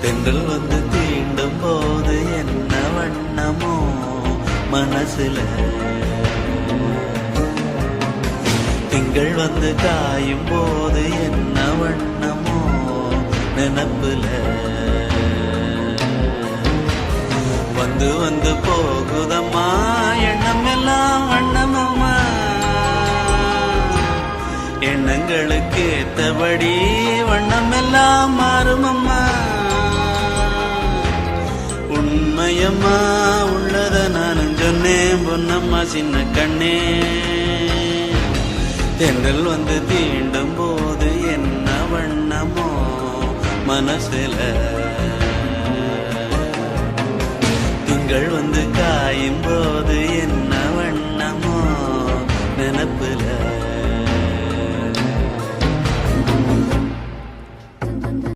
தென்றல் வந்து தீண்டும் போது என்ன வண்ணமோ மனசுல, திங்கள் வந்து காயும் போது என்ன வண்ணமோ நினப்புல, வந்து வந்து போகுதம்மா எண்ணம் எல்லாம் வண்ணமம்மா, எண்ணங்களுக்கு ஏத்தபடி வண்ணம் எல்லாம் மாறுமம்மா. உண்மையம்மா உள்ளத நானும் சொன்னேன் பொன்னம்மா சின்ன கண்ணே, தென்றல் வந்து தீண்டும் போது என்ன வண்ணமோ மனசுல, திங்கள் வந்து காயும் போது என்ன